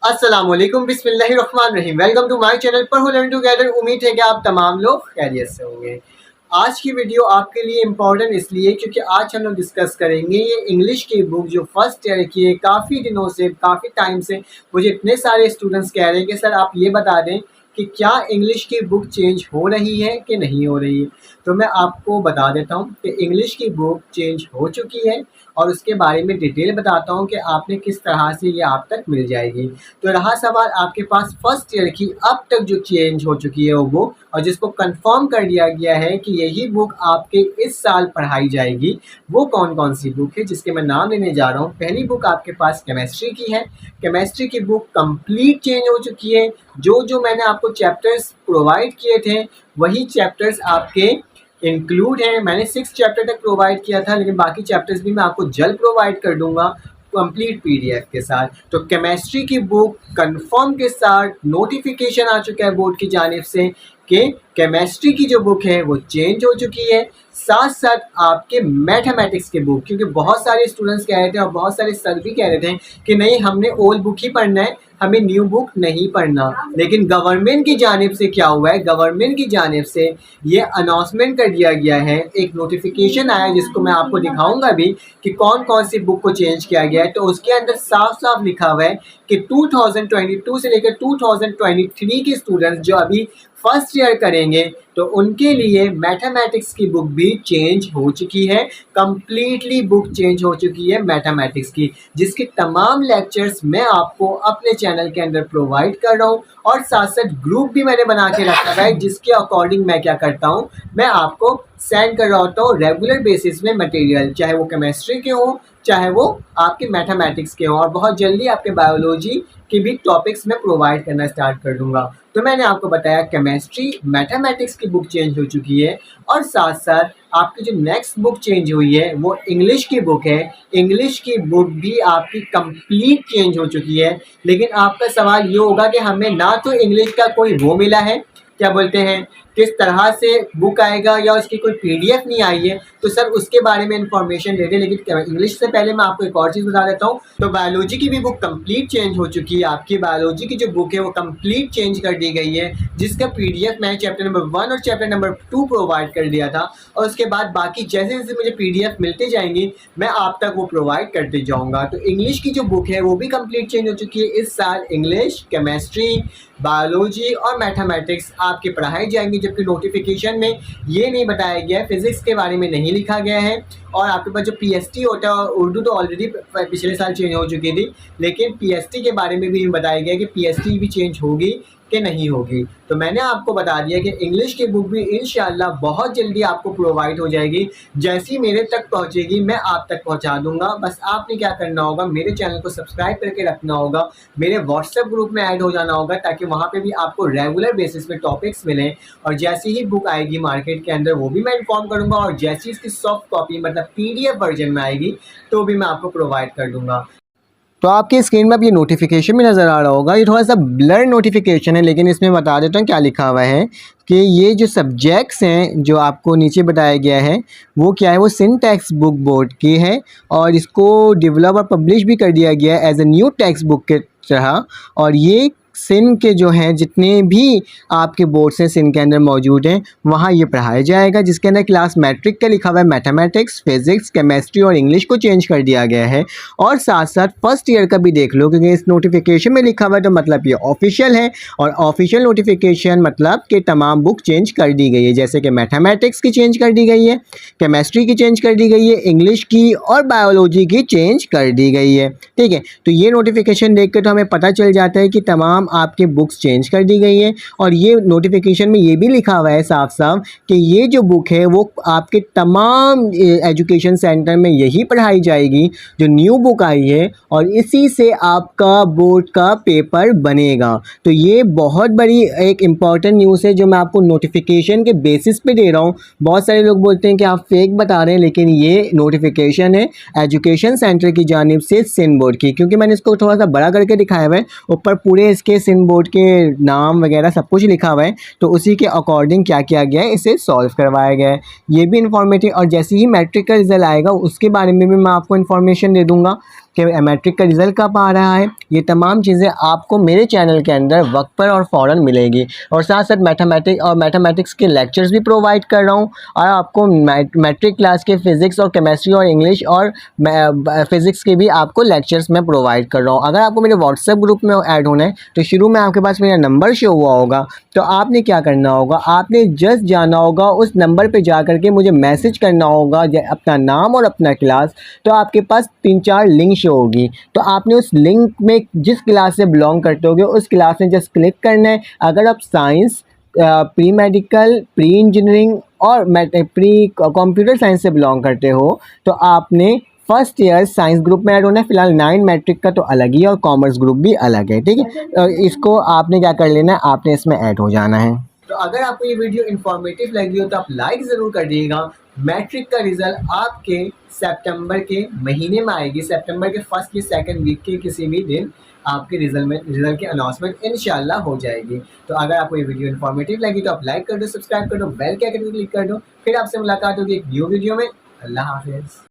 अस्सलामुअलैकुम बिस्मिल्लाहिर्रहमानिर्रहीम। Welcome to my channel पर हो लर्न टुगेदर। उम्मीद है कि आप तमाम लोग खैरियत से होंगे। आज की वीडियो आपके लिए इम्पोर्टेंट इसलिए क्योंकि आज हम लोग डिस्कस करेंगे ये इंग्लिश की बुक जो फर्स्ट ईयर की है। काफ़ी दिनों से, काफ़ी टाइम से मुझे इतने सारे स्टूडेंट्स कह रहे हैं कि सर आप ये बता दें कि क्या इंग्लिश की बुक चेंज हो रही है कि नहीं हो रही है। तो मैं आपको बता देता हूँ कि इंग्लिश की बुक चेंज हो चुकी है और उसके बारे में डिटेल बताता हूँ कि आपने किस तरह से ये आप तक मिल जाएगी। तो रहा सवाल आपके पास फर्स्ट ईयर की अब तक जो चेंज हो चुकी है वो बुक, और जिसको कंफर्म कर दिया गया है कि यही बुक आपके इस साल पढ़ाई जाएगी, वो कौन कौन सी बुक है जिसके मैं नाम लेने जा रहा हूँ। पहली बुक आपके पास केमिस्ट्री की है। केमिस्ट्री की बुक कंप्लीट चेंज हो चुकी है। जो मैंने आपको चैप्टर्स प्रोवाइड किए थे वही चैप्टर्स आपके इंक्लूड हैं। मैंने 6 चैप्टर तक प्रोवाइड किया था, लेकिन बाकी चैप्टर्स भी मैं आपको जल्द प्रोवाइड कर दूंगा कंप्लीट पीडीएफ के साथ। तो केमिस्ट्री की बुक कंफर्म के साथ नोटिफिकेशन आ चुका है बोर्ड की जानिब से कि केमिस्ट्री की जो बुक है वो चेंज हो चुकी है। साथ साथ आपके मैथमेटिक्स के बुक, क्योंकि बहुत सारे स्टूडेंट्स कह रहे थे और बहुत सारे सर भी कह रहे थे कि नहीं हमने ओल्ड बुक ही पढ़ना है, हमें न्यू बुक नहीं पढ़ना। लेकिन गवर्नमेंट की जानिब से क्या हुआ है, गवर्नमेंट की जानिब से ये अनाउंसमेंट कर दिया गया है, एक नोटिफिकेशन आया है जिसको मैं आपको दिखाऊंगा भी कि कौन कौन सी बुक को चेंज किया गया है। तो उसके अंदर साफ साफ लिखा हुआ है कि 2022 से लेकर 2023 के स्टूडेंट्स जो अभी फर्स्ट ईयर करेंगे तो उनके लिए मैथमेटिक्स की बुक भी चेंज हो चुकी है। कंप्लीटली बुक चेंज हो चुकी है मैथमेटिक्स की, जिसके तमाम लेक्चर्स मैं आपको अपने चैनल के अंदर प्रोवाइड कर रहा हूँ। और साथ साथ ग्रुप भी मैंने बना के रखा है जिसके अकॉर्डिंग मैं क्या करता हूँ, मैं आपको सेंड कर रहा होता हूँ रेगुलर बेसिस में मटेरियल, चाहे वो केमिस्ट्री के हो चाहे वो आपके मैथमेटिक्स के हो। और बहुत जल्दी आपके बायोलॉजी के भी टॉपिक्स में प्रोवाइड करना स्टार्ट कर दूंगा। तो मैंने आपको बताया केमिस्ट्री मैथमेटिक्स की बुक चेंज हो चुकी है, और साथ साथ आपकी जो नेक्स्ट बुक चेंज हुई है वो इंग्लिश की बुक है। इंग्लिश की बुक भी आपकी कंप्लीट चेंज हो चुकी है। लेकिन आपका सवाल ये होगा कि हमें ना तो इंग्लिश का कोई वो मिला है, क्या बोलते हैं, किस तरह से बुक आएगा, या उसकी कोई पीडीएफ नहीं आई है, तो सर उसके बारे में इंफॉर्मेशन दे दें। लेकिन इंग्लिश से पहले मैं आपको एक और चीज़ बता देता हूँ। तो बायोलॉजी की भी बुक कंप्लीट चेंज हो चुकी है। आपकी बायोलॉजी की जो बुक है वो कंप्लीट चेंज कर दी गई है, जिसका पीडीएफ मैंने चैप्टर नंबर 1 और चैप्टर नंबर 2 प्रोवाइड कर दिया था। और उसके बाद बाकी जैसे जैसे मुझे पीडीएफ मिलते जाएंगी मैं आप तक वो प्रोवाइड करते जाऊँगा। तो इंग्लिश की जो बुक है वो भी कंप्लीट चेंज हो चुकी है। इस साल इंग्लिश, केमिस्ट्री, बायोलॉजी और मैथमेटिक्स आपके पढ़ाई जाएंगी, जबकि नोटिफिकेशन में ये नहीं बताया गया है, फिजिक्स के बारे में नहीं लिखा गया है। और आपके पास जो पीएसटी होता है, उर्दू तो ऑलरेडी पिछले साल चेंज हो चुकी थी, लेकिन पीएसटी के बारे में भी बताया गया कि पीएसटी भी चेंज होगी कि नहीं होगी। तो मैंने आपको बता दिया कि इंग्लिश की बुक भी इंशाल्लाह बहुत जल्दी आपको प्रोवाइड हो जाएगी। जैसी मेरे तक पहुंचेगी मैं आप तक पहुंचा दूंगा। बस आपने क्या करना होगा, मेरे चैनल को सब्सक्राइब करके रखना होगा, मेरे व्हाट्सएप ग्रुप में ऐड हो जाना होगा, ताकि वहां पे भी आपको रेगुलर बेसिस पे टॉपिक्स मिलें। और जैसी ही बुक आएगी मार्केट के अंदर वो भी मैं इन्फॉर्म करूँगा, और जैसी इसकी सॉफ्ट कॉपी मतलब पीडीएफ वर्जन में आएगी तो भी मैं आपको प्रोवाइड कर दूँगा। तो आपकी स्क्रीन में अब ये नोटिफिकेशन भी नज़र आ रहा होगा। ये थोड़ा सा ब्लर नोटिफिकेशन है, लेकिन इसमें बता देता हूँ क्या लिखा हुआ है कि ये जो सब्जेक्ट्स हैं जो आपको नीचे बताया गया है वो क्या है, वो सिन टेक्स्ट बुक बोर्ड की है, और इसको डेवलप और पब्लिश भी कर दिया गया है as a new text book के तरह। और ये सिन के जो हैं जितने भी आपके बोर्ड्स हैं सिन के अंदर मौजूद हैं वहाँ ये पढ़ाया जाएगा, जिसके अंदर क्लास मैट्रिक का लिखा हुआ है। मैथमेटिक्स, फिजिक्स, केमिस्ट्री और इंग्लिश को चेंज कर दिया गया है। और साथ साथ फर्स्ट ईयर का भी देख लो, क्योंकि इस नोटिफिकेशन में लिखा हुआ है तो मतलब ये ऑफिशियल है, और ऑफिशियल नोटिफिकेशन मतलब कि तमाम बुक चेंज कर दी गई है। जैसे कि मैथमेटिक्स की चेंज कर दी गई है, केमिस्ट्री की चेंज कर दी गई है, इंग्लिश की और बायोलॉजी की चेंज कर दी गई है। ठीक है, तो ये नोटिफिकेशन देख के तो हमें पता चल जाता है कि तमाम आपके बुक्स चेंज कर दी गई है। और ये नोटिफिकेशन में ये भी लिखा हुआ है साफ साफ कि ये जो बुक है वो आपके तमाम एजुकेशन सेंटर में यही पढ़ाई जाएगी जो न्यू बुक आई है, और इसी से आपका बोर्ड का पेपर बनेगा। तो ये बहुत बड़ी एक इम्पॉर्टेंट न्यूज़ है जो मैं आपको नोटिफिकेशन के बेसिस पे दे रहा हूँ। बहुत सारे लोग बोलते हैं कि आप फेक बता रहे हैं, लेकिन ये नोटिफिकेशन है एजुकेशन सेंटर की जानिब से सिन बोर्ड की। क्योंकि मैंने इसको थोड़ा सा बड़ा करके दिखाया हुआ है, ऊपर पूरे इसके सिन बोर्ड के नाम वगैरह सब कुछ लिखा हुआ है, तो उसी के अकॉर्डिंग क्या किया गया है, इसे सॉल्व करवाया गया है। ये भी इन्फॉर्मेटिव, और जैसे ही मैट्रिक का रिजल्ट आएगा उसके बारे में भी मैं आपको इन्फॉर्मेशन दे दूंगा कि मैट्रिक का रिज़ल्ट कब आ रहा है, ये तमाम चीज़ें आपको मेरे चैनल के अंदर वक्त पर और फ़ौरन मिलेगी। और साथ साथ मैथमेटिक्स के लेक्चर्स भी प्रोवाइड कर रहा हूँ, और आपको मैट्रिक क्लास के फ़िज़िक्स और केमिस्ट्री और इंग्लिश और फ़िज़िक्स के भी आपको लेक्चर्स मैं प्रोवाइड कर रहा हूँ। अगर आपको मेरे व्हाट्सएप ग्रुप में ऐड होना है तो शुरू में आपके पास मेरा नंबर शो हुआ होगा, तो आपने क्या करना होगा, आपने जस्ट जाना होगा उस नंबर पे जा करके मुझे मैसेज करना होगा अपना नाम और अपना क्लास। तो आपके पास 3-4 लिंक शो होगी, तो आपने उस लिंक में जिस क्लास से बिलोंग करते होगे उस क्लास में जस्ट क्लिक करना है। अगर आप science, pre medical, pre engineering और प्री कंप्यूटर साइंस से बिलोंग करते हो तो आपने फर्स्ट ईयर साइंस ग्रुप में ऐड होना है। फिलहाल 9 मैट्रिक का तो अलग ही है और कॉमर्स ग्रुप भी अलग है, ठीक है। इसको आपने क्या कर लेना है, आपने इसमें ऐड हो जाना है। तो अगर आपको ये वीडियो इन्फॉर्मेटिव लगी हो तो आप लाइक ज़रूर कर दीजिएगा। मैट्रिक का रिजल्ट आपके सितंबर के महीने में आएगी, सितंबर के फर्स्ट या सेकंड वीक के किसी भी दिन आपके रिजल्ट की अनाउंसमेंट इंशाल्लाह हो जाएगी। तो अगर आपको ये वीडियो इन्फॉर्मेटिव लगी तो आप लाइक कर दो, सब्सक्राइब कर दो, बेल के आइकन पर क्लिक कर दो। फिर आपसे मुलाकात होगी एक न्यू वीडियो में। अल्लाह हाफिज़।